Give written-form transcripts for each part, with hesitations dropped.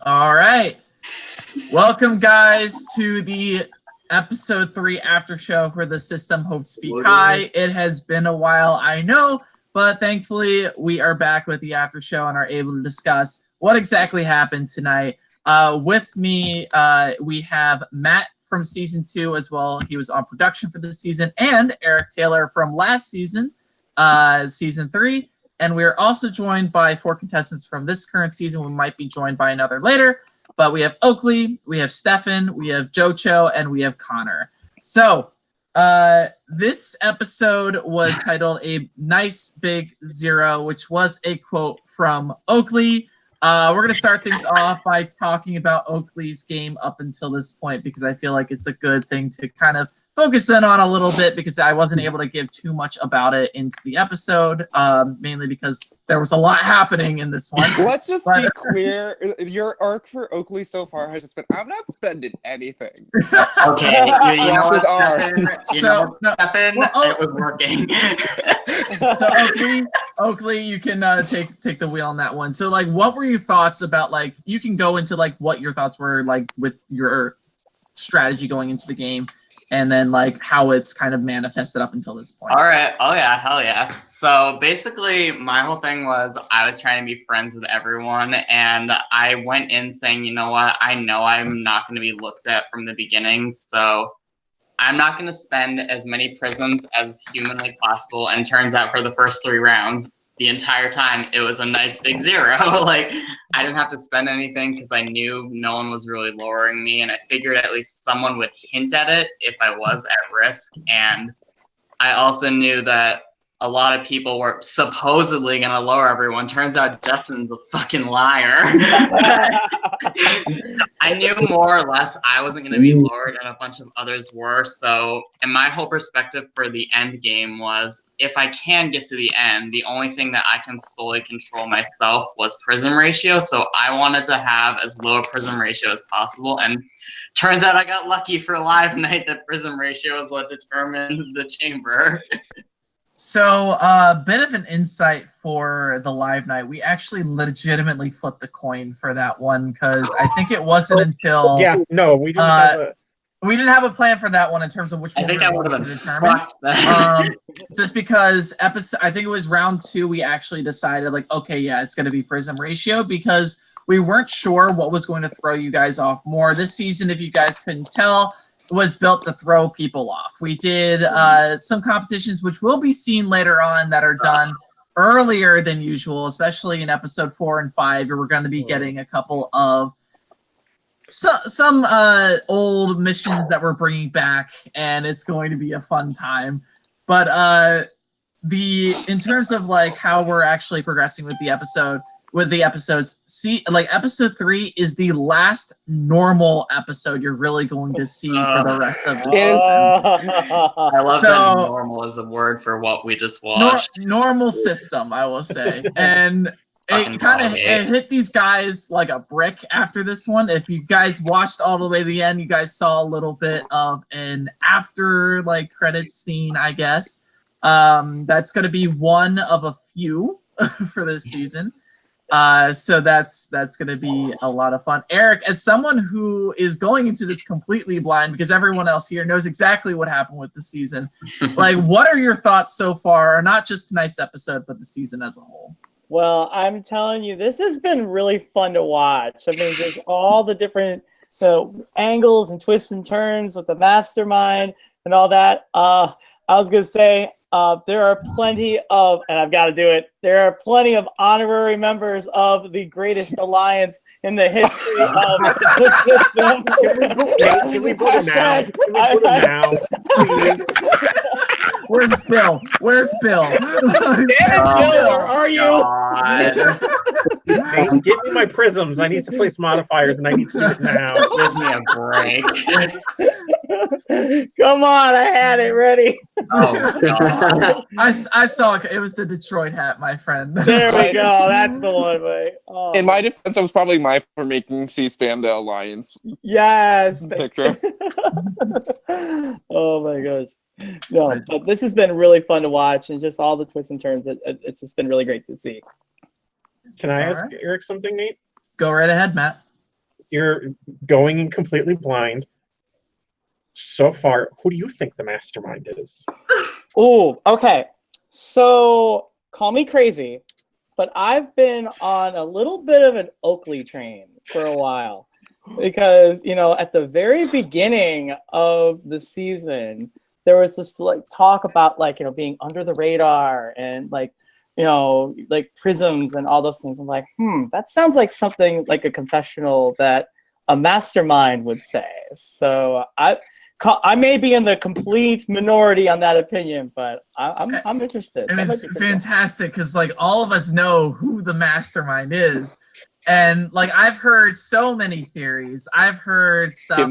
All right. Welcome, guys, to the episode 3 after show for the System Hope Speak High. It has been a while, I know, but thankfully we are back with the after show and are able to discuss what exactly happened tonight. With me, we have Matt from season 2 as well. He was on production for this season, and Eric Taylor from last season, season 3. And we're also joined by 4 contestants from this current season. We might be joined by another later. But we have Oakley, we have Stefan, we have Jocho, and we have Connor. So this episode was titled A Nice Big Zero, which was a quote from Oakley. We're going to start things off by talking about Oakley's game up until this point, because I feel like it's a good thing to kind of focus in on a little bit, because I wasn't able to give too much about it into the episode, mainly because there was a lot happening in this one. Let's just be clear, your arc for Oakley so far has just been, I'm not spending anything. Okay, you know what, Stefan? Stefan, well, it was working. So Oakley, you can take the wheel on that one. So, like, what were your thoughts about, like, you can go into, like, what your thoughts were, like, with your strategy going into the game, and then, like, how it's kind of manifested up until this point. All right. Oh, yeah. Hell yeah. So basically, my whole thing was I was trying to be friends with everyone. And I went in saying, you know what? I know I'm not going to be looked at from the beginning. So I'm not going to spend as many prisms as humanly possible. And turns out for the first 3 rounds, the entire time, it was a nice big 0. Like, I didn't have to spend anything because I knew no one was really lowering me, and I figured at least someone would hint at it if I was at risk. And I also knew that a lot of people were supposedly going to lower everyone. Turns out Justin's a fucking liar. I knew more or less I wasn't going to be lowered, and a bunch of others were. So, and my whole perspective for the end game was, if I can get to the end, the only thing that I can solely control myself was prism ratio. So I wanted to have as low a prism ratio as possible. And turns out I got lucky for live night that prism ratio is what determined the chamber. So, a bit of an insight for the live night. We actually legitimately flipped a coin for that one, because I think it wasn't until we didn't have a plan for that one in terms of which one I think we I were would have going to been determine. fucked then. Just because I think it was round 2, we actually decided, like, okay, yeah, it's going to be prism ratio, because we weren't sure what was going to throw you guys off more. This season, if you guys couldn't tell, was built to throw people off. We did some competitions which will be seen later on that are done earlier than usual, especially in episode 4 and 5. We're going to be getting a couple of some old missions that we're bringing back, and it's going to be a fun time. But in terms of, like, how we're actually progressing with the episodes, see, like, episode 3 is the last normal episode you're really going to see for the rest of the season. I love that normal is the word for what we just watched. Normal system, I will say. And it kind of hit these guys like a brick after this one. If you guys watched all the way to the end, you guys saw a little bit of an after, like, credits scene, I guess. That's going to be one of a few for this season. So that's going to be a lot of fun. Eric, as someone who is going into this completely blind, because everyone else here knows exactly what happened with the season, like, what are your thoughts so far? Not just tonight's episode, but the season as a whole. Well, I'm telling you, this has been really fun to watch. I mean, there's all the different angles and twists and turns with the mastermind and all that. I was going to say, there are plenty of, and I've got to do it, there are plenty of honorary members of the greatest alliance in the history of the system. Can we put it now? Can we put it now? Please. Where's Bill? Where's Bill? Damn it, Bill, where are you? Hey, give me my prisms. I need to place modifiers, and I need to do it now. Give me a break. Come on, I had it ready. Oh, God. I saw it. It was the Detroit hat, my friend. There we go. That's the one way. Oh. In my defense, it was probably my for making C-SPAN the alliance Yes. picture. Oh my gosh. No, but this has been really fun to watch, and just all the twists and turns. It's just been really great to see. Can I ask Eric something, Nate? Go right ahead, Matt. you're going completely blind. So far, who do you think the mastermind is? Oh, okay. So call me crazy, but I've been on a little bit of an Oakley train for a while because, at the very beginning of the season, there was this talk about being under the radar and prisms and all those things. I'm like, that sounds like something like a confessional that a mastermind would say. So I may be in the complete minority on that opinion, but I'm interested. And it's fantastic because all of us know who the mastermind is, and I've heard so many theories. I've heard stuff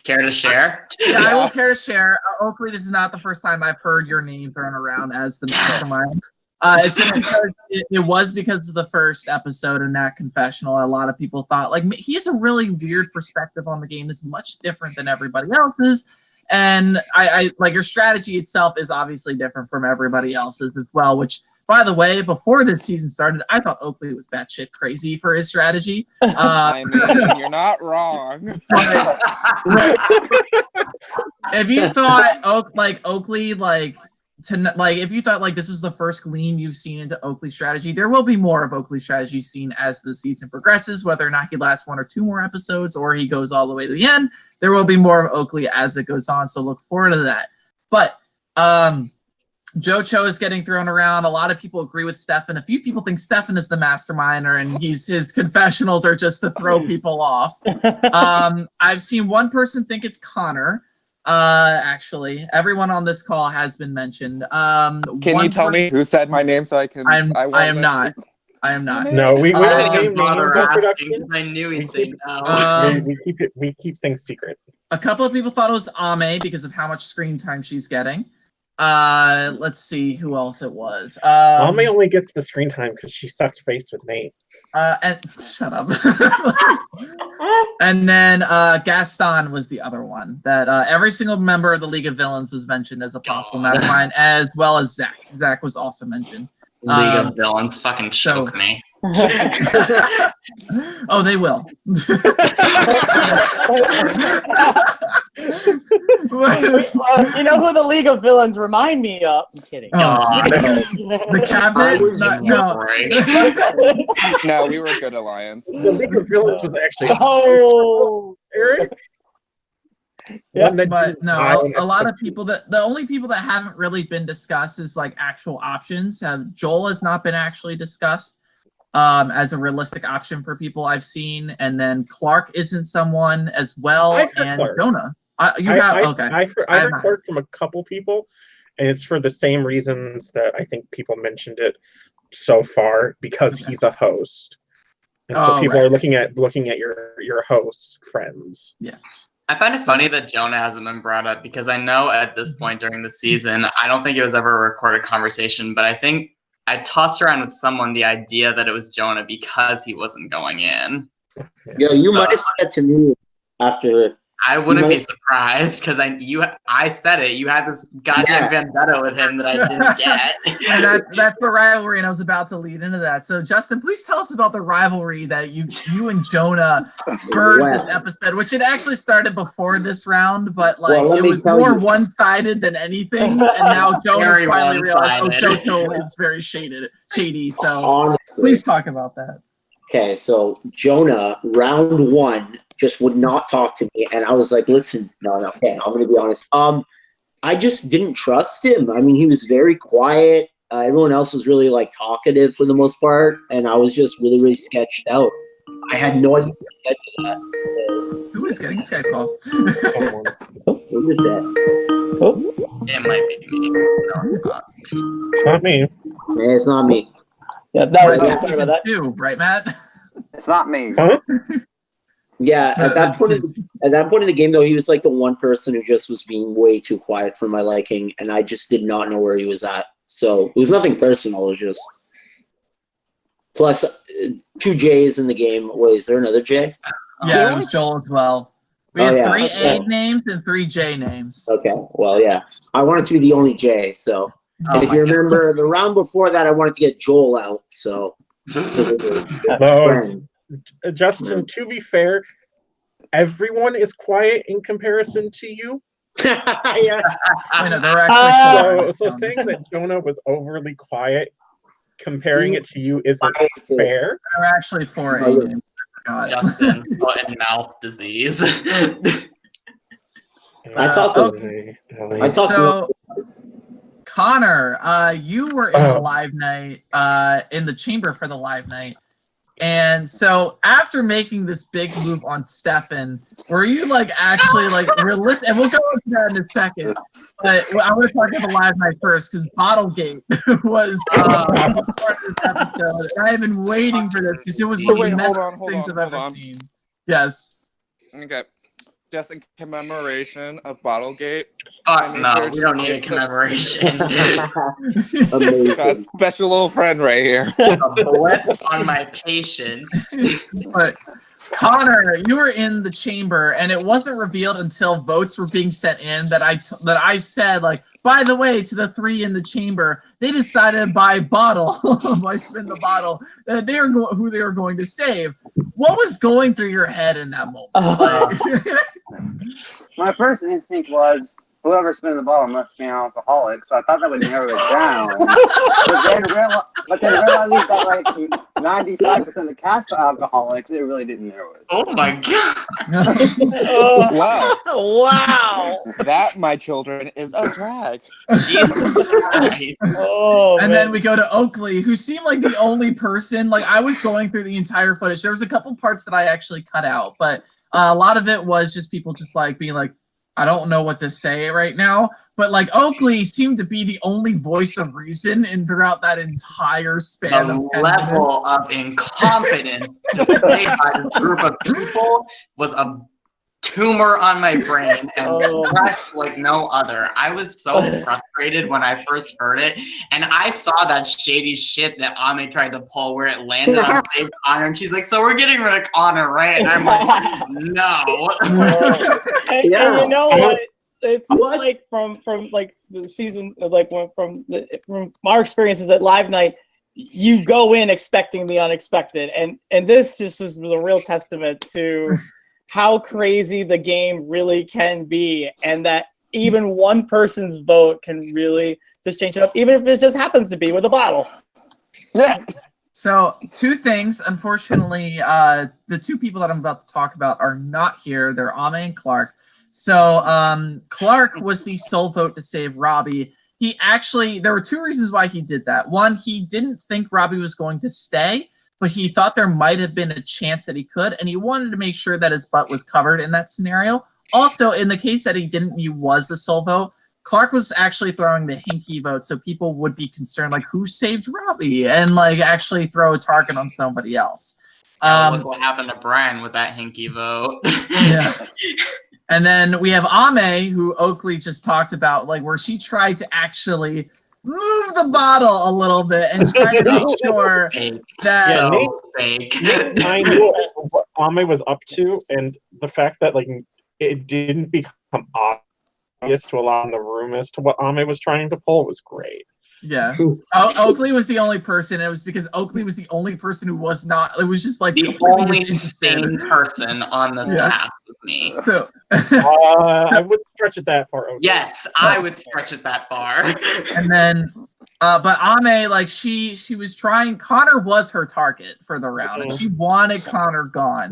care to share? I will care to share. Hopefully, this is not the first time I've heard your name thrown around as the mastermind. It's just because it was because of the first episode in that confessional. A lot of people thought he has a really weird perspective on the game that's much different than everybody else's. And I your strategy itself is obviously different from everybody else's as well, which, by the way, before this season started, I thought Oakley was batshit crazy for his strategy. I mean, you're not wrong. If you thought Oakley if you thought this was the first gleam you've seen into Oakley's strategy, there will be more of Oakley's strategy seen as the season progresses, whether or not he lasts 1 or 2 more episodes or he goes all the way to the end. There will be more of Oakley as it goes on, so look forward to that. But Joe Cho is getting thrown around. A lot of people agree with Stefan. A few people think Stefan is the mastermind, and his confessionals are just to throw people off. I've seen one person think it's Connor. Actually, everyone on this call has been mentioned. Can you tell me who said my name so I can? I am not. No, we I don't didn't name names bother on asking production. 'cause I knew he'd say no. We keep things secret. A couple of people thought it was Ame because of how much screen time she's getting. Let's see who else it was. Ame only gets the screen time because she sucked face with Nate. And shut up. And then Gaston was the other one that every single member of the League of Villains was mentioned as a possible mastermind, as well as Zach. Zach was also mentioned. League of Villains fucking choke me. Oh, they will. You know who the League of Villains remind me of? I'm kidding. The cabinet? No, we were a good alliance. The League of Villains was actually Eric. Yeah, but no, a lot of people the only people that haven't really been discussed is actual options. Joel has not been actually discussed as a realistic option for people I've seen, and then Clark isn't someone as well, and Clark. Jonah. Okay. I heard Clark from a couple people, and it's for the same reasons that I think people mentioned it so far, because he's a host, and so people are looking at your host friends. Yeah. I find it funny that Jonah hasn't been brought up because I know at this point during the season, I don't think it was ever a recorded conversation, but I think I tossed around with someone the idea that it was Jonah because he wasn't going in. Yeah, you might have said that to me after. I wouldn't be surprised because I said it. You had this goddamn vendetta with him that I didn't get. And that's the rivalry, and I was about to lead into that. So, Justin, please tell us about the rivalry that you and Jonah heard this episode, which it actually started before this round, but it was more one-sided than anything. And now Jonah's finally realized, JoJo is very shady. So, honestly, please talk about that. Okay, so Jonah, round 1, just would not talk to me, and I was like, listen, no, okay, I'm going to be honest. I just didn't trust him. I mean, he was very quiet. Everyone else was really, talkative for the most part, and I was just really, really sketched out. I had no idea what that. Who is getting a Skype call? Who did that? It might be me. No, it's not. It's not me. Yeah, it's not me. Yeah, that was season 2, right, Matt? It's not me. Huh? Yeah, at that point in the game, though, he was the one person who just was being way too quiet for my liking, and I just did not know where he was at. So it was nothing personal. It was just plus 2 J's in the game. Wait, is there another J? Yeah, it was Joel as well. We had 3 A names and 3 J names. Okay, well, yeah, I wanted to be the only J. So, and if you remember, the round before that, I wanted to get Joel out. So. Justin, to be fair, everyone is quiet in comparison to you. Yeah. I know they're actually So saying that Jonah was overly quiet, comparing it to you isn't fair. They're actually 4 A names. Justin, foot and mouth disease. I thought okay. I thought So, Connor, you were in the live night, in the chamber for the live night. And so after making this big move on Stefan, were you like actually like realistic? And we'll go into that in a second. But I want to talk about the live night first because Bottlegate was part of this episode. And I have been waiting for this because it was one of the best things I've ever seen. Yes. Okay. Just in commemoration of Bottlegate. No, we don't need a commemoration. A special little friend right here. A blip on my patience. But Connor, you were in the chamber, and it wasn't revealed until votes were being sent in that I said, like, by the way, to the 3 in the chamber, they decided by spin the bottle, that they were who they were going to save. What was going through your head in that moment? My first instinct was whoever spins the bottle must be an alcoholic, so I thought that would narrow it down. but then realizing that like 95% of the cast are alcoholics, it really didn't narrow it. Oh my god! Wow! Wow! That, my children, is a drag. And then we go to Oakley, who seemed like the only person. Like I was going through the entire footage. There was a couple parts that I actually cut out, but a lot of it was just people just like being like, I don't know what to say right now. But like Oakley seemed to be the only voice of reason throughout that entire span of 10 level minutes. of incompetence to say by this group of people was a tumor on my brain and stress like no other. I was so frustrated when I first heard it, and I saw that shady shit that Ame tried to pull where it landed on Save Connor, and she's like, so we're getting rid of Connor, right? And I'm like, no. And you know what? It's like from like the season, like from our experiences at Live Night, you go in expecting the unexpected, and this just was a real testament to how crazy the game really can be, and that even one person's vote can really just change it up, even if it just happens to be with a bottle. So 2 things. Unfortunately, the 2 people that I'm about to talk about are not here. They're Ame and Clark. So Clark was the sole vote to save Robbie. He actually, there were 2 reasons why he did that. One, he didn't think Robbie was going to stay, but he thought there might have been a chance that he could, and he wanted to make sure that his butt was covered in that scenario. Also, in the case that he was the sole vote, Clark was actually throwing the hinky vote, so people would be concerned, like, who saved Robbie? And, like, actually throw a target on somebody else. Look what happened to Brian with that hinky vote. Yeah. And then we have Ame, who Oakley just talked about, like, where she tried to actually move the bottle a little bit and try to make sure that fake. I knew what Ame was up to, and the fact that like it didn't become obvious to a lot in the room as to what Ame was trying to pull was great. Yeah. Oakley was the only person. And it was because Oakley was the only person who was not. It was just like the only sane person on this cast was me. So, I would stretch it that far. Oakley. Yes, I would stretch it that far. And then, but Ame, like she was trying. Connor was her target for the round, and she wanted Connor gone.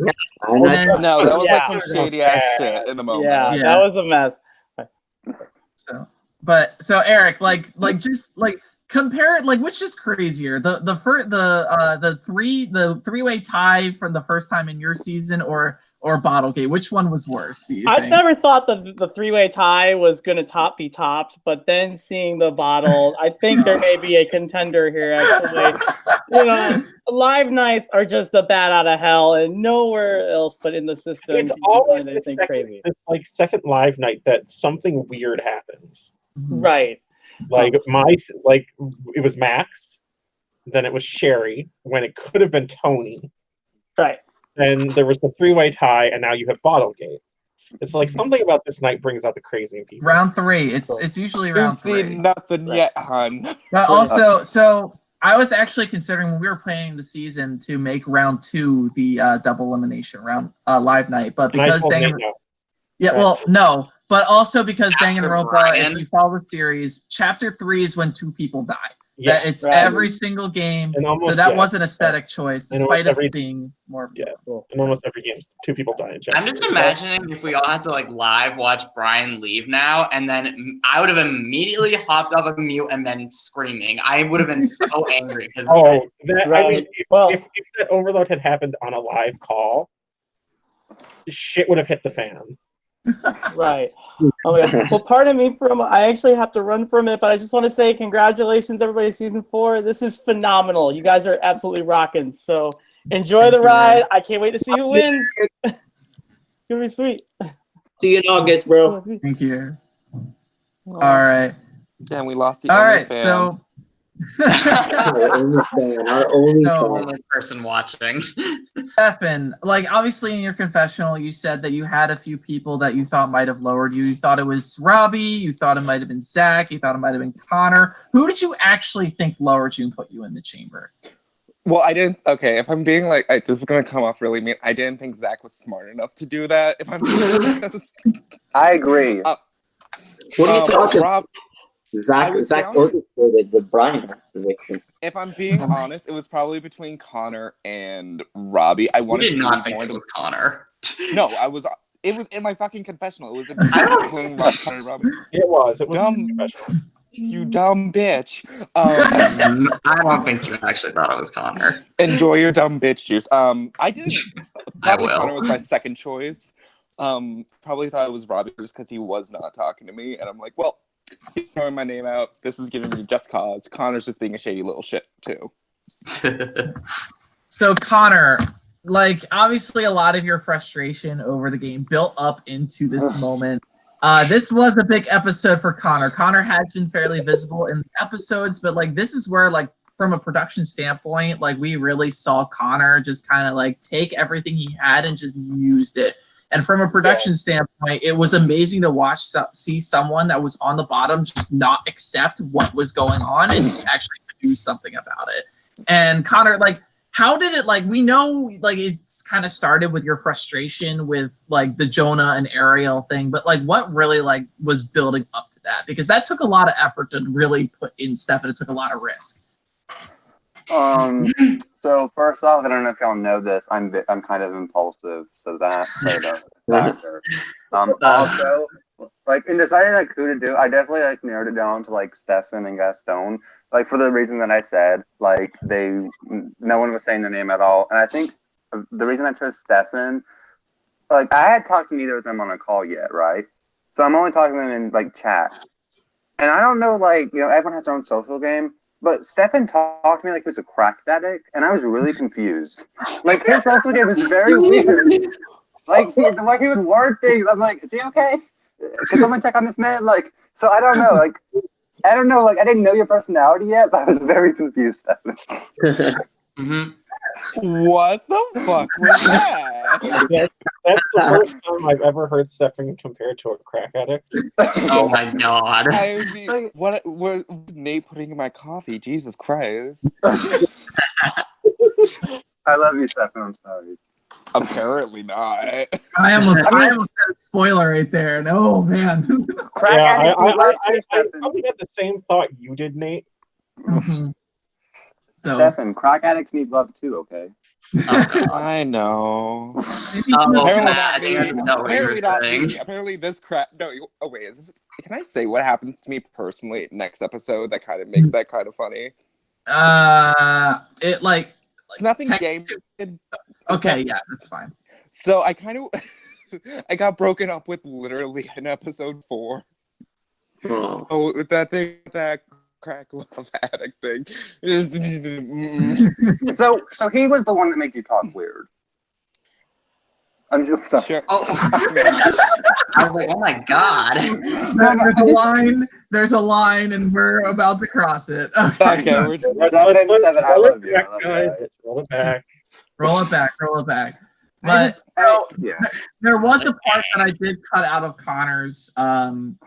No, that was like some shady ass shit in the moment. Yeah, that was a mess. So Eric, like just like compare it, like which is crazier, the three-way tie from the first time in your season or Bottlegate? Which one was worse, do you think? I've never thought that the three-way tie was going to be topped, but then seeing the bottle, I think there may be a contender here, actually. You know, live nights are just a bat out of hell, and nowhere else but in the system. It's always anything crazy. It's like second live night that something weird happens. Right. Like it was Max, then it was Sherry, when it could have been Tony. Right. Then there was the three-way tie, and now you have Bottlegate. It's like something about this night brings out the crazy in people. Round 3. It's usually round 3. You've seen nothing yet, hun. But also, so I was actually considering when we were playing the season to make round 2 the double elimination round live night, but because no, but also because Danganronpa, if you follow the series, chapter 3 is when 2 people die. Yeah, that it's every single game, so that was an aesthetic choice, despite it being more. Yeah, in almost every game, 2 people die in chapter. I'm just imagining if we all had to like live watch Brian leave now, and then I would have immediately hopped off of mute and been screaming. I would have been so angry because. I mean, if that overload had happened on a live call, shit would have hit the fan. Right. Oh my God. Well, pardon me I actually have to run for a minute, but I just want to say congratulations, everybody, season 4. This is phenomenal. You guys are absolutely rocking. So enjoy the ride. I can't wait to see who wins. It's gonna be sweet. See you in August, bro. Thank you. All right. Damn, we lost the All only right, fan. so our only person watching. Stefan, like obviously in your confessional, you said that you had a few people that you thought might have lowered you. You thought it was Robbie. You thought it might have been Zach. You thought it might have been Connor. Who did you actually think lowered you and put you in the chamber? Well, I didn't. Okay, if I'm being like, this is gonna come off really mean. I didn't think Zach was smart enough to do that. If I'm being honest. I agree. What are you talking about? Zach orchestrated the Brian eviction. If I'm being honest, it was probably between Connor and Robbie. I wanted did not think it was Connor. No, it was in my fucking confessional. It was between Connor and Robbie. It was dumb confessional. You dumb bitch. I don't think you actually thought it was Connor. Enjoy your dumb bitch juice. I didn't. Probably I will. Connor was my second choice. Probably thought it was Robbie just because he was not talking to me, and I'm like, well. Throwing my name out. This is giving me just cause. Connor's just being a shady little shit too. So Connor, like obviously a lot of your frustration over the game built up into this moment. This was a big episode for Connor. Connor has been fairly visible in the episodes, but like this is where like from a production standpoint, like we really saw Connor just kind of like take everything he had and just used it. And from a production standpoint, it was amazing to see someone that was on the bottom just not accept what was going on and actually do something about it. And Connor, like, how did it, like, we know, like, it's kind of started with your frustration with, like, the Jonah and Ariel thing, but, like, what really, like, was building up to that? Because that took a lot of effort to really put in stuff, and it took a lot of risk. So first off, I don't know if y'all know this. I'm kind of impulsive, so that played a factor. Also, like in deciding like who to do, I definitely like narrowed it down to like Stefan and Gaston. Like for the reason that I said, like no one was saying their name at all, and I think the reason I chose Stefan, like I had talked to neither of them on a call yet, right? So I'm only talking to them in like chat, and I don't know, like everyone has their own social game. But Stefan talked to me like he was a crack addict, and I was really confused. Like, his social game was very weird. Like, the way he would word things, I'm like, is he okay? Can someone check on this man? Like, so I don't know. Like, I didn't know your personality yet, but I was very confused, Stefan. What the fuck was that? That's the first time I've ever heard Stefan compared to a crack addict. Oh my god. I mean, what was Nate putting in my coffee? Jesus Christ. I love you, Stefan. I'm sorry. Apparently not. I almost said a spoiler right there. And oh man. I probably had the same thought you did, Nate. Mm-hmm. So, Stefan, crack addicts need love too, okay? I know. Apparently this crap. No. Oh wait. Can I say what happens to me personally next episode that kind of makes that kind of funny? It like it's nothing game. Okay, yeah, that's fine. So I kind of I got broken up with literally in episode 4. Oh. So with that thing, that crack love addict thing. So he was the one that made you talk weird. I'm just sure. Oh. I was like, oh my god. There's a line, and we're about to cross it. Okay, we're let's roll it back. Roll it back. But there was a part that I did cut out of Connor's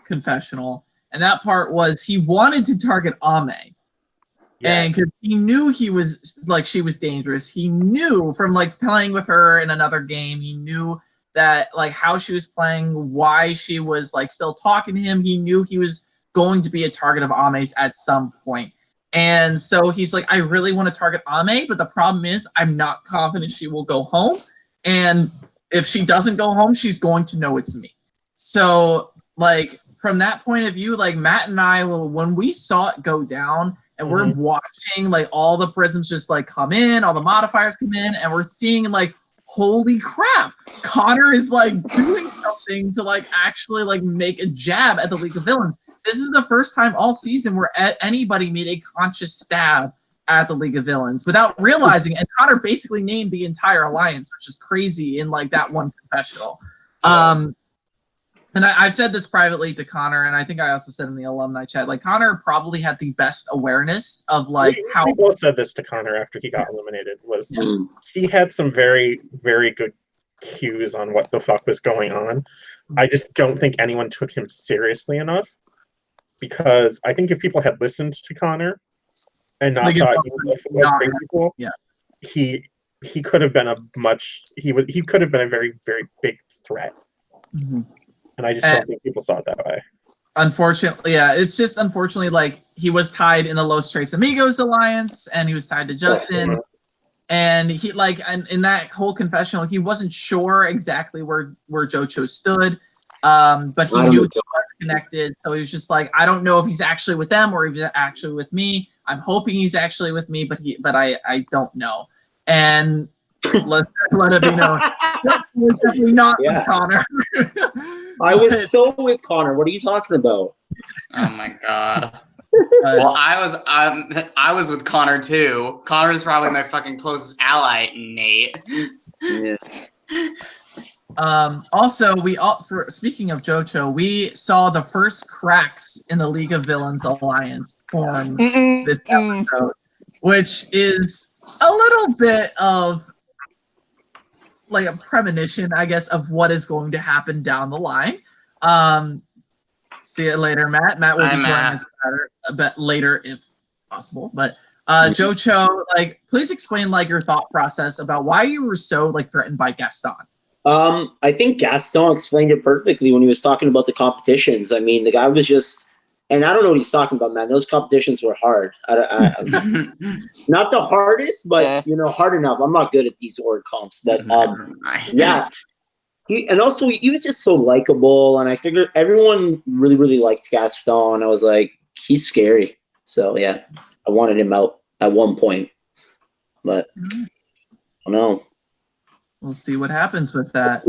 confessional. And that part was he wanted to target Ame. And because he knew he was like she was dangerous. He knew from like playing with her in another game. He knew that like how she was playing, why she was like still talking to him. He knew he was going to be a target of Ame's at some point. And so he's like, I really want to target Ame, but the problem is I'm not confident she will go home. And if she doesn't go home, she's going to know it's me. So like from that point of view, like Matt and I will, when we saw it go down and we're watching like all the prisms just like come in, all the modifiers come in, and we're seeing like, holy crap, Connor is like doing something to like actually like make a jab at the League of Villains. This is the first time all season where anybody made a conscious stab at the League of Villains without realizing, and Connor basically named the entire alliance, which is crazy in like that one confessional. And I've said this privately to Connor, and I think I also said in the alumni chat, like Connor probably had the best awareness of like how. We both said this to Connor after he got eliminated. Was he had some very, very good cues on what the fuck was going on. I just don't think anyone took him seriously enough, because I think if people had listened to Connor and not thought he was a crazy cool, he could have been he could have been a very, very big threat. And I just don't think people saw it that way. Unfortunately, it's just unfortunately like he was tied in the Los Tres Amigos alliance, and he was tied to Justin, and he like and in that whole confessional he wasn't sure exactly where Jocho stood, but he knew he was connected, so he was just like, I don't know if he's actually with them or if he's actually with me. I'm hoping he's actually with me, but I don't know. And let it be known, definitely not with Connor. I was so with Connor. What are you talking about? Oh my god. Well, I was with Connor too. Connor's probably my fucking closest ally, Nate. Yeah. Also, speaking of Jocho, we saw the first cracks in the League of Villains alliance form this episode, which is a little bit of like a premonition, I guess, of what is going to happen down the line. See you later, Matt. Matt will be joining us a bit later if possible. But Jocho, like, please explain like your thought process about why you were so like threatened by Gaston. I think Gaston explained it perfectly when he was talking about the competitions. I mean, the guy was just, and I don't know what he's talking about, man. Those competitions were hard. Not the hardest, but you know, hard enough. I'm not good at these org comps, but yeah. And also, he was just so likable, and I figured everyone really, really liked Gaston. I was like, he's scary. So yeah, I wanted him out at one point, but I don't know. We'll see what happens with that.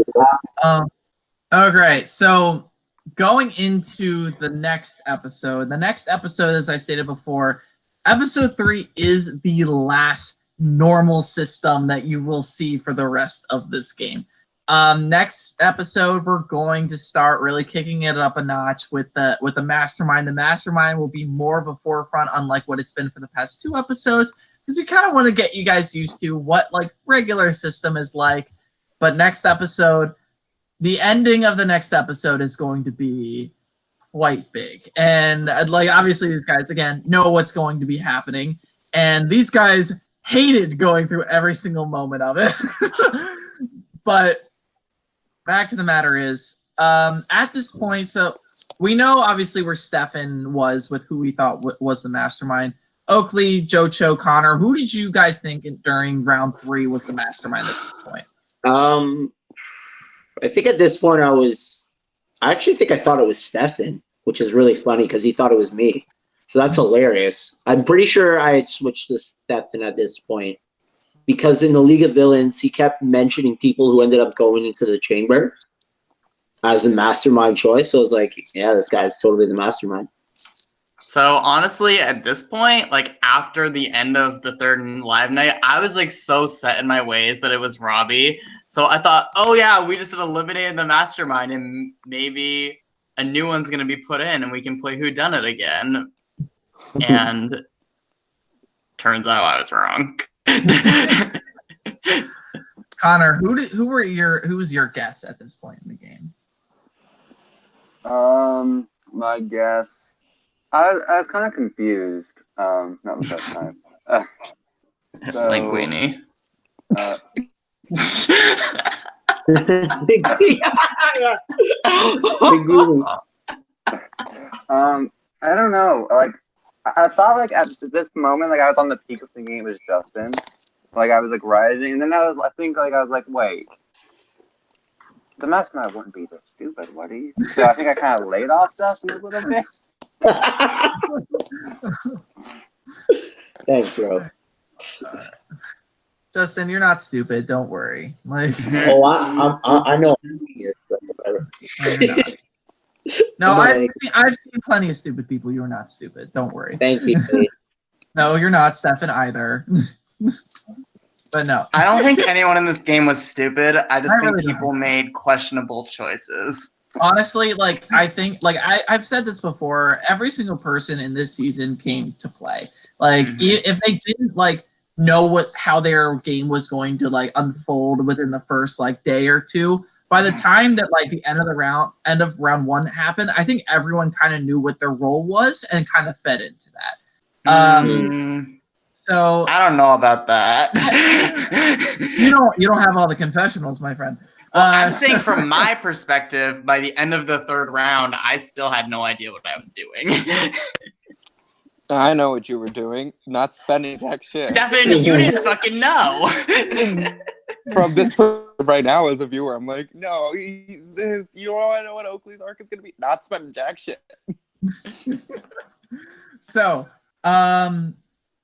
Oh, great. So going into the next episode, as I stated before, episode 3 is the last normal system that you will see for the rest of this game. Next episode, we're going to start really kicking it up a notch with the mastermind. The mastermind will be more of a forefront, unlike what it's been for the past 2 episodes, because we kind of want to get you guys used to what like regular system is like. But next episode, the ending of the next episode is going to be quite big, and like obviously these guys again know what's going to be happening, and these guys hated going through every single moment of it. But back to the matter is, at this point, so we know obviously where Stefan was with who we thought was the mastermind. Oakley, Jocho, Connor, who did you guys think during round 3 was the mastermind at this point? I think at this point I actually think I thought it was Stefan, which is really funny because he thought it was me. So that's hilarious. I'm pretty sure I had switched to Stefan at this point, because in the League of Villains, he kept mentioning people who ended up going into the chamber as a mastermind choice. So I was like, yeah, this guy's totally the mastermind. So honestly, at this point, like after the end of the 3rd live night, I was like so set in my ways that it was Robbie. So I thought, oh yeah, we just eliminated the mastermind, and maybe a new one's gonna be put in, and we can play Whodunit again. And turns out I was wrong. Connor, who was your guess at this point in the game? My guess, I was kind of confused. Not the best time. So, Linguini. I don't know. Like, I thought like at this moment, like I was on the peak of thinking it was Justin. Like I was like rising, and then I was like, wait, the mastermind wouldn't be this stupid, would he? So I think I kind of laid off Justin a little bit. Thanks, bro. Justin, you're not stupid. Don't worry. Like, Oh, I know. no, I've seen plenty of stupid people. You're not stupid. Don't worry. Thank you. No, you're not, Stefan, either. But no. I don't think anyone in this game was stupid. I just think really people made questionable choices. Honestly, like I think, like I've said this before, every single person in this season came to play. Like if they didn't like know how their game was going to like unfold within the first like day or two, by the time that like the end of round one happened, I think everyone kind of knew what their role was and kind of fed into that. So I don't know about that. you don't have all the confessionals, my friend. Well, I'm saying from my perspective, by the end of the third round, I still had no idea what I was doing. I know what you were doing. Not spending jack shit. Stefan, you didn't fucking know. From this right now as a viewer, I'm like, no, you don't want to know what Oakley's arc is going to be? Not spending jack shit. So,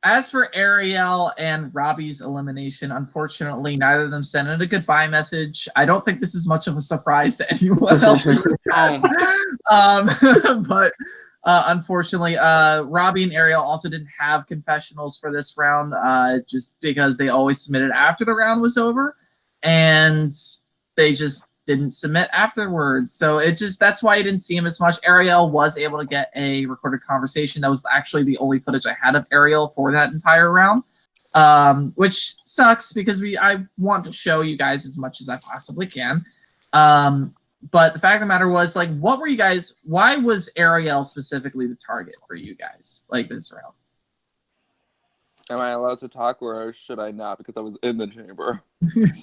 as for Ariel and Robbie's elimination, unfortunately, neither of them sent in a goodbye message. I don't think this is much of a surprise to anyone else in this cast. But unfortunately, Robbie and Ariel also didn't have confessionals for this round, just because they always submitted after the round was over, and they just didn't submit afterwards. So that's why you didn't see him as much. Ariel was able to get a recorded conversation. That was actually the only footage I had of Ariel for that entire round, which sucks because I want to show you guys as much as I possibly can. But the fact of the matter was, like, why was Ariel specifically the target for you guys, like, this round? Am I allowed to talk or should I not? Because I was in the chamber.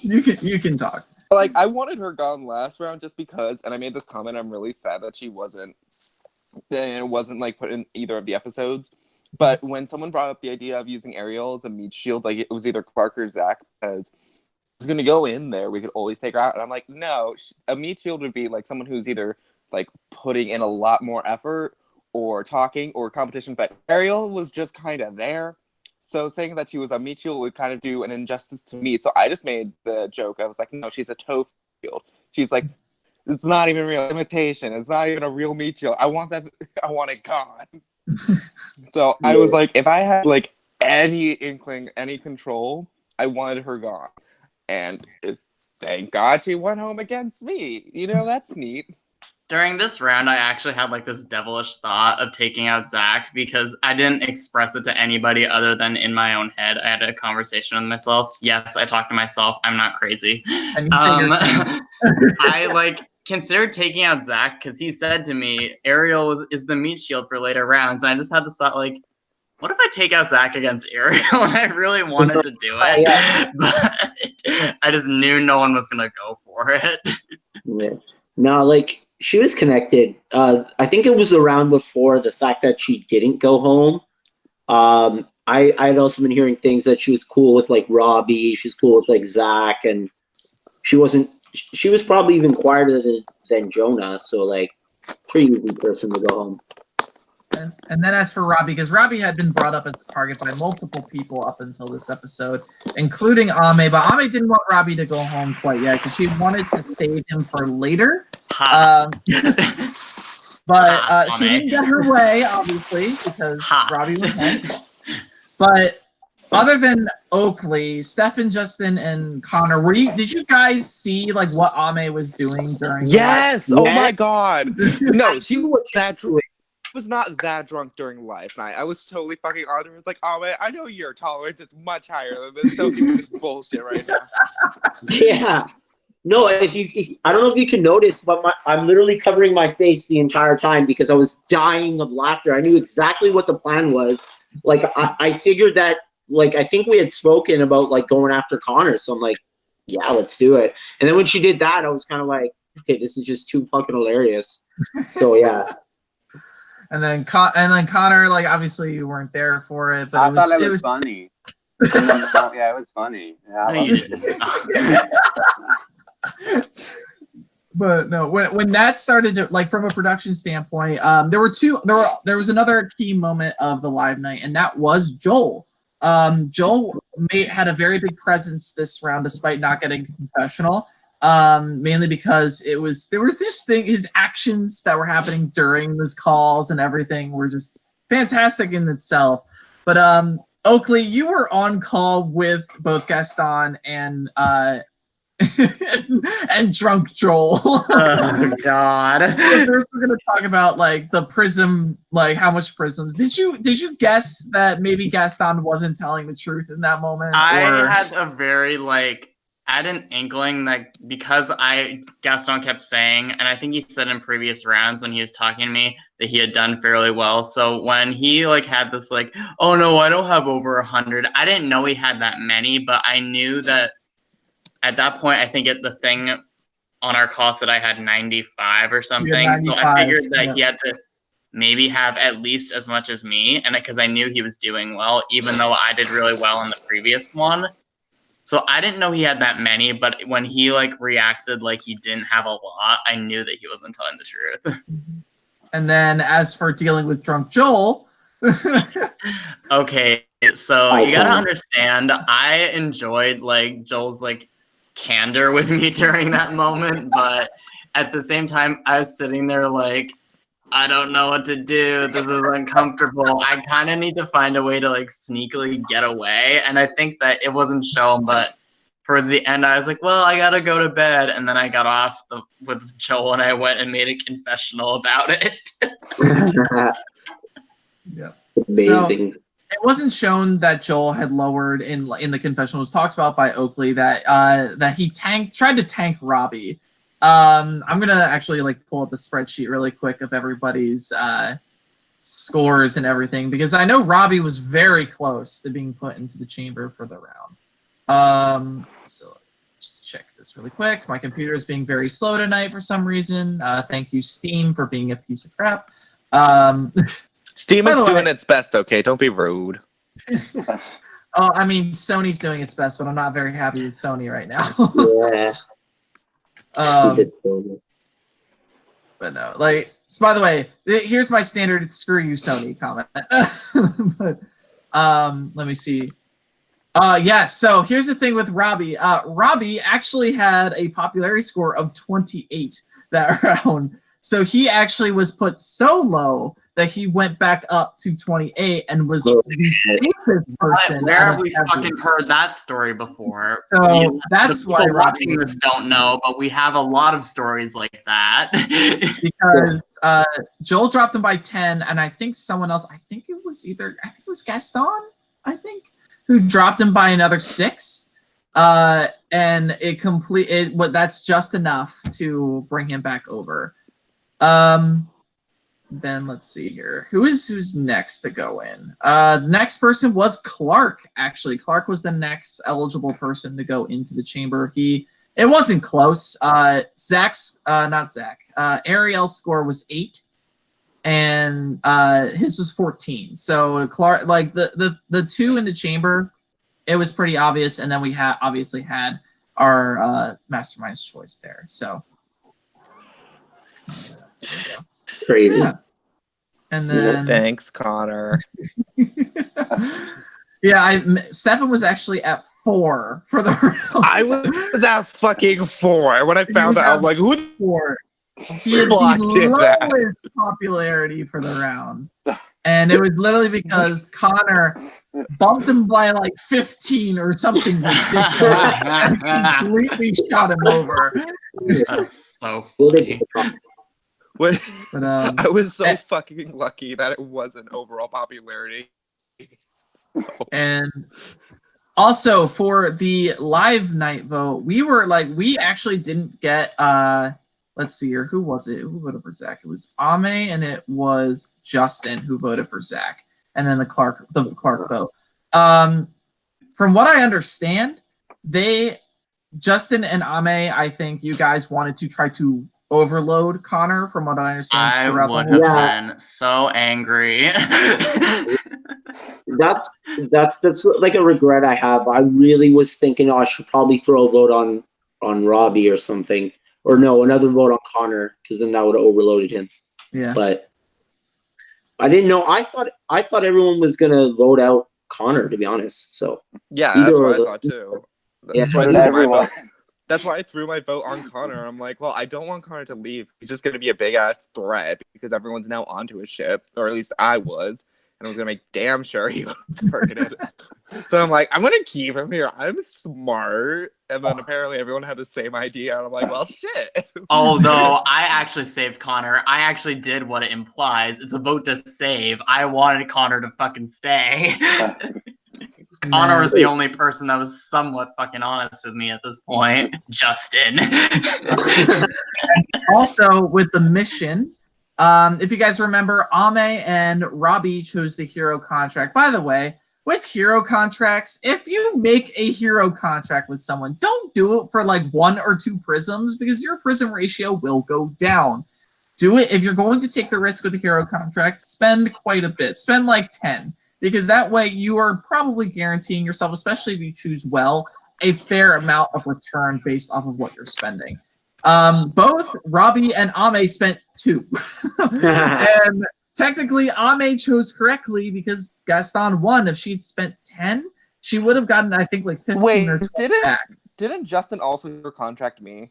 You can talk. Like, I wanted her gone last round just because, and I made this comment, I'm really sad that she wasn't like put in either of the episodes. But when someone brought up the idea of using Ariel as a meat shield, like it was either Clark or Zach, because was going to go in there, we could always take her out. And I'm like, no, a meat shield would be like someone who's either like putting in a lot more effort or talking or competition. But Ariel was just kind of there. So saying that she was a meat shield would kind of do an injustice to me. So I just made the joke. I was like, no, she's a tofu shield. She's like, it's not even real imitation. It's not even a real meat shield. I want it gone. So I was like, if I had like any inkling, any control, I wanted her gone. And thank God she went home against me. You know, that's neat. During this round, I actually had like this devilish thought of taking out Zach because I didn't express it to anybody other than in my own head. I had a conversation with myself. Yes, I talked to myself. I'm not crazy. I like considered taking out Zach because he said to me, Ariel is the meat shield for later rounds. And I just had this thought like, what if I take out Zach against Ariel? And I really wanted to do it, but I just knew no one was going to go for it. Yeah. No, like, she was connected. I think it was the round before the fact that she didn't go home. I had also been hearing things that she was cool with, like, Robbie. She's cool with, like, Zach. And she was probably even quieter than Jonah. So, like, pretty easy person to go home. And then as for Robbie, because Robbie had been brought up as a target by multiple people up until this episode, including Ame, but Ame didn't want Robbie to go home quite yet because she wanted to save him for later. But she didn't get her way, obviously, because Robbie was nice. But other than Oakley, Stefan, Justin, and Connor, did you guys see like what Ame was doing during? Yes! Oh my God! No, she was that drunk. Was not that drunk during live night. I was totally fucking on her. It's like, oh man, I know your tolerance is much higher than this. Don't give me this bullshit right now. Yeah. No, I don't know if you can notice, but I'm literally covering my face the entire time because I was dying of laughter. I knew exactly what the plan was. like I figured that like I think we had spoken about like going after Connor, so I'm like, yeah, let's do it. And then when she did that, I was kind of like, okay, this is just too fucking hilarious. So yeah. And then Connor, like obviously you weren't there for it, but I thought it was funny. Yeah, it was funny. Yeah, I loved it. But no, when that started to, like from a production standpoint, there was another key moment of the live night, and that was Joel. Joel had a very big presence this round despite not getting confessional. Mainly because there was this thing, his actions that were happening during those calls and everything were just fantastic in itself. But Oakley, you were on call with both Gaston and and drunk Joel. Oh God. First, we're gonna talk about like the prism, like how much prisms. Did you guess that maybe Gaston wasn't telling the truth in that moment? I had a very I had an inkling that because Gaston kept saying, and I think he said in previous rounds when he was talking to me that he had done fairly well. So when he had this oh no, I don't have over 100. I didn't know he had that many, but I knew that at that point, I think the thing on our call said I had 95 or something. So I figured that he had to maybe have at least as much as me, and because I knew he was doing well, even though I did really well in the previous one. So I didn't know he had that many, but when he reacted like he didn't have a lot, I knew that he wasn't telling the truth. And then as for dealing with drunk Joel, okay, so you gotta understand, I enjoyed Joel's candor with me during that moment, but at the same time, I was sitting there I don't know what to do. This is uncomfortable. I kind of need to find a way to sneakily get away. And I think that it wasn't shown, but towards the end, I was like, well, I got to go to bed. And then I got off with Joel and I went and made a confessional about it. Yeah. Amazing. So, it wasn't shown that Joel had lowered in the confessional. It was talked about by Oakley that he tried to tank Robbie. I'm gonna actually pull up the spreadsheet really quick of everybody's scores and everything because I know Robbie was very close to being put into the chamber for the round. So just check this really quick. My computer is being very slow tonight for some reason. Thank you, Steam, for being a piece of crap. Steam is doing its best, okay? Don't be rude. Oh, I mean, Sony's doing its best, but I'm not very happy with Sony right now. Yeah. But no, so by the way, here's my standard "screw you, Sony" comment. But let me see. Yeah. So here's the thing with Robbie. Robbie actually had a popularity score of 28 that round, so he actually was put so low that he went back up to 28 and was the safest person. Where have we fucking heard that story before? So that's why watching this don't know, but we have a lot of stories like that. Because Joel dropped him by 10, and I think someone else, I think it was Gaston, who dropped him by another 6. And that's just enough to bring him back over. Then let's see here. Who's next to go in? The next person was Clark, actually. Clark was the next eligible person to go into the chamber. It wasn't close. Ariel's score was 8, and his was 14. So Clark, the two in the chamber, it was pretty obvious, and then we obviously had our mastermind's choice there. So Crazy. Yeah. And then thanks, Connor. Yeah, Stefan was actually at 4 for the round. I was at fucking 4 when I found out. I'm like, who the 4? He had the lowest popularity for the round. And it was literally because Connor bumped him by 15 or something ridiculous and completely shot him over. That's so funny. But, I was so fucking lucky that it wasn't overall popularity. So. And also for the live night vote, we actually didn't get let's see here, who was it? Who voted for Zach? It was Ame and it was Justin who voted for Zach. and then the Clark vote. From what I understand, Justin and Ame, I think you guys wanted to try to overload Connor, from what I understand. I would have been so angry. That's like a regret I have. I really was thinking, I should probably throw a vote on Robbie or something, or no, another vote on Connor, because then that would have overloaded him. Yeah, but I didn't know. I thought everyone was gonna vote out Connor, to be honest. So yeah, that's what I thought too. Yeah, That's why I threw my vote on Connor. I'm like, well, I don't want Connor to leave. He's just gonna be a big ass threat because everyone's now onto his ship, or at least I was. And I was gonna make damn sure he was targeted. So I'm like, I'm gonna keep him here. I'm smart. And then apparently everyone had the same idea. And I'm like, well, shit. Although I actually saved Connor. I actually did what it implies. It's a vote to save. I wanted Connor to fucking stay. Connor was the only person that was somewhat fucking honest with me at this point. Justin. Also, with the mission, if you guys remember, Ame and Robbie chose the hero contract. By the way, with hero contracts, if you make a hero contract with someone, don't do it for like 1 or 2 prisms, because your prism ratio will go down. Do it if you're going to take the risk with a hero contract. Spend quite a bit. Spend like 10, because that way you are probably guaranteeing yourself, especially if you choose well, a fair amount of return based off of what you're spending. Both Robbie and Ame spent 2. And technically Ame chose correctly because Gaston won. If she'd spent 10, she would have gotten, I think, like 15 or 20 back. Didn't Justin also contract me?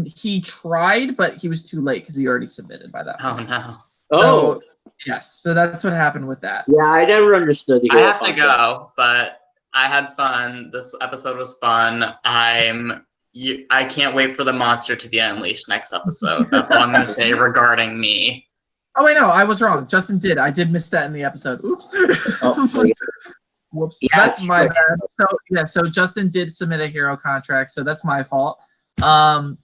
He tried, but he was too late because he already submitted by that point. Oh no. So, yes, so that's what happened with that. Yeah, I never understood the I hero have to go, but I had fun. This episode was fun. I can't wait for the monster to be unleashed next episode. That's all I'm going to say regarding me. Oh, wait, no, I was wrong. Justin did. I did miss that in the episode. Oops. Whoops. Yeah, that's my bad. So Justin did submit a hero contract, so that's my fault. But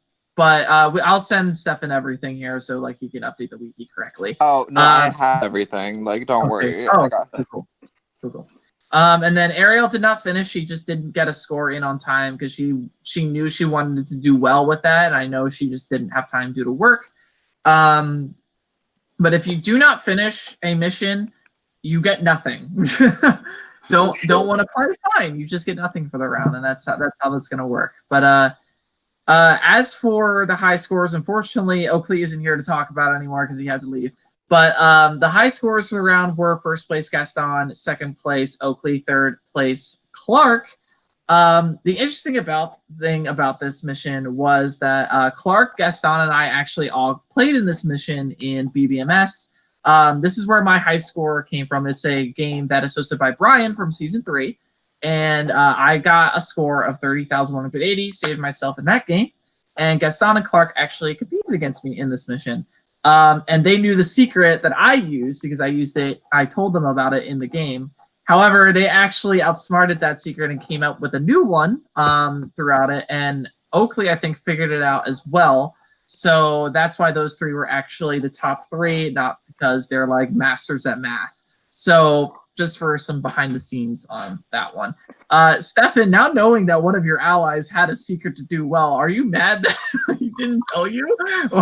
I'll send Stefan everything here so like he can update the wiki correctly. Oh, no, I have everything. Like, don't worry. Oh, cool. And then Ariel did not finish. She just didn't get a score in on time because she knew she wanted to do well with that. And I know she just didn't have time due to work. But if you do not finish a mission, you get nothing. don't want to play, fine. You just get nothing for the round, and that's how that's gonna work. But as for the high scores, unfortunately, Oakley isn't here to talk about it anymore because he had to leave. But the high scores for the round were first place Gaston, second place Oakley, third place Clark. The interesting thing about this mission was that Clark, Gaston, and I actually all played in this mission in BBMS. This is where my high score came from. It's a game that is hosted by Brian from season 3. And I got a score of 30,180, saved myself in that game. And Gaston and Clark actually competed against me in this mission. And they knew the secret that I used because I used it. I told them about it in the game. However, they actually outsmarted that secret and came up with a new one throughout it. And Oakley, I think, figured it out as well. So that's why those 3 were actually the top 3, not because they're like masters at math. So just for some behind the scenes on that one. Stefan, now knowing that one of your allies had a secret to do well, are you mad that he didn't tell you?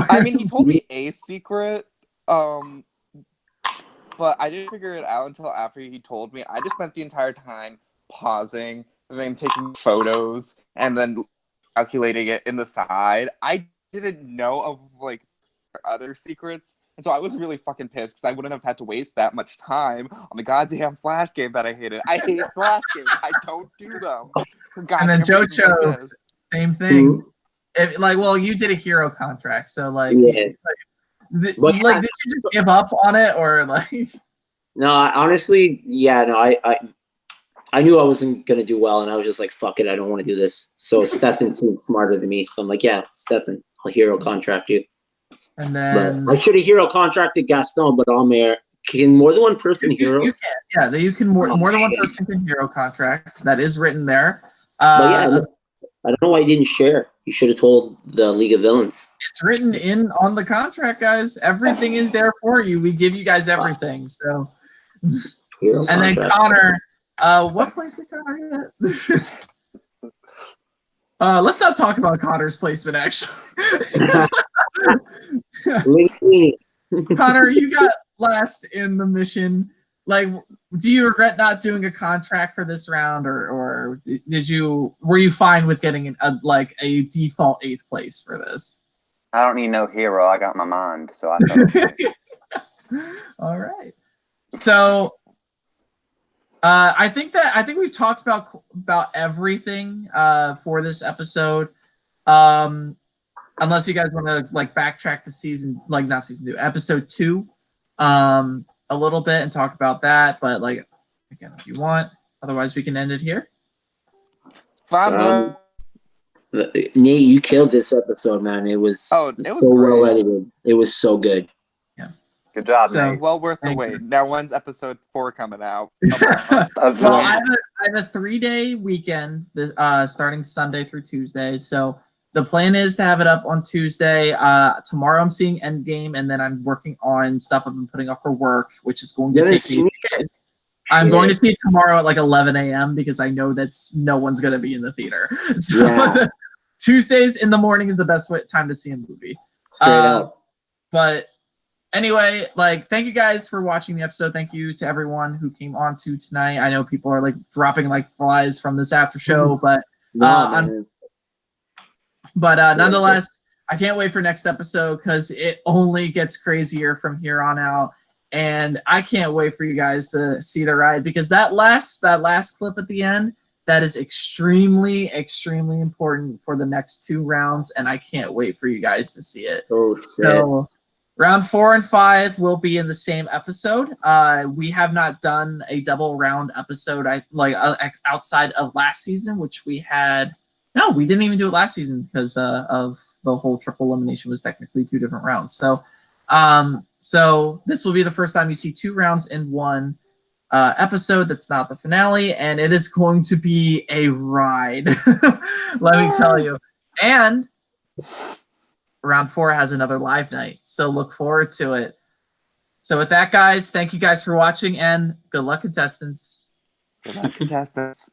I mean, he told me a secret, but I didn't figure it out until after he told me. I just spent the entire time pausing, and then taking photos, and then calculating it in the side. I didn't know of, like, other secrets. And so I was really fucking pissed because I wouldn't have had to waste that much time on the goddamn Flash game that I hated. I hate Flash games. I don't do them. And then Joe chose, same thing. Well, you did a hero contract, so like, yeah. Did you just give up on it, or like? No, honestly, yeah, no, I knew I wasn't gonna do well, and I was just like, fuck it, I don't want to do this. So Stefan seemed smarter than me, so I'm like, yeah, Stefan, I'll hero contract you. And then but I should have hero contracted Gaston, but can more than one person hero? You can, yeah, you can more than one person can hero contract. That is written there. But yeah, I don't know why you didn't share. You should have told the League of Villains. It's written in on the contract, guys. Everything is there for you. We give you guys everything. So Hero And then contract. Connor, what place did Connor get? Let's not talk about Connor's placement, actually. Connor, you got last in the mission. Like, do you regret not doing a contract for this round, or were you fine with getting a default 8th place for this? I don't need no hero. I got my mind, so I thought. All right. So I think we've talked about everything for this episode. Unless you guys want to backtrack to episode 2 a little bit and talk about that, but again, if you want. Otherwise, we can end it here. Fine, bro. Nate, you killed this episode, man. It was so well edited. It was so good. Good job, Nate. Well worth the wait. Now, when's episode 4 coming out? Well, I have a 3-day weekend starting Sunday through Tuesday. So the plan is to have it up on Tuesday. Tomorrow I'm seeing Endgame, and then I'm working on stuff I've been putting up for work, which is going to take me days. I'm going to see it tomorrow at 11 a.m. because I know no one's going to be in the theater. So Tuesdays in the morning is the best time to see a movie. Straight up. But anyway, thank you guys for watching the episode. Thank you to everyone who came on to tonight. I know people are dropping like flies from this after show, but nonetheless, I can't wait for next episode because it only gets crazier from here on out. And I can't wait for you guys to see the ride because that last clip at the end, that is extremely, extremely important for the next 2 rounds, and I can't wait for you guys to see it. Oh, shit. So round 4 and 5 will be in the same episode. We have not done a double round episode outside of last season, which we had. No, we didn't even do it last season because of the whole triple elimination was technically 2 different rounds. So, so this will be the first time you see 2 rounds in one episode that's not the finale, and it is going to be a ride. Let me tell you. And round 4 has another live night, so look forward to it. So with that, guys, thank you guys for watching, and good luck, contestants. Good luck, contestants.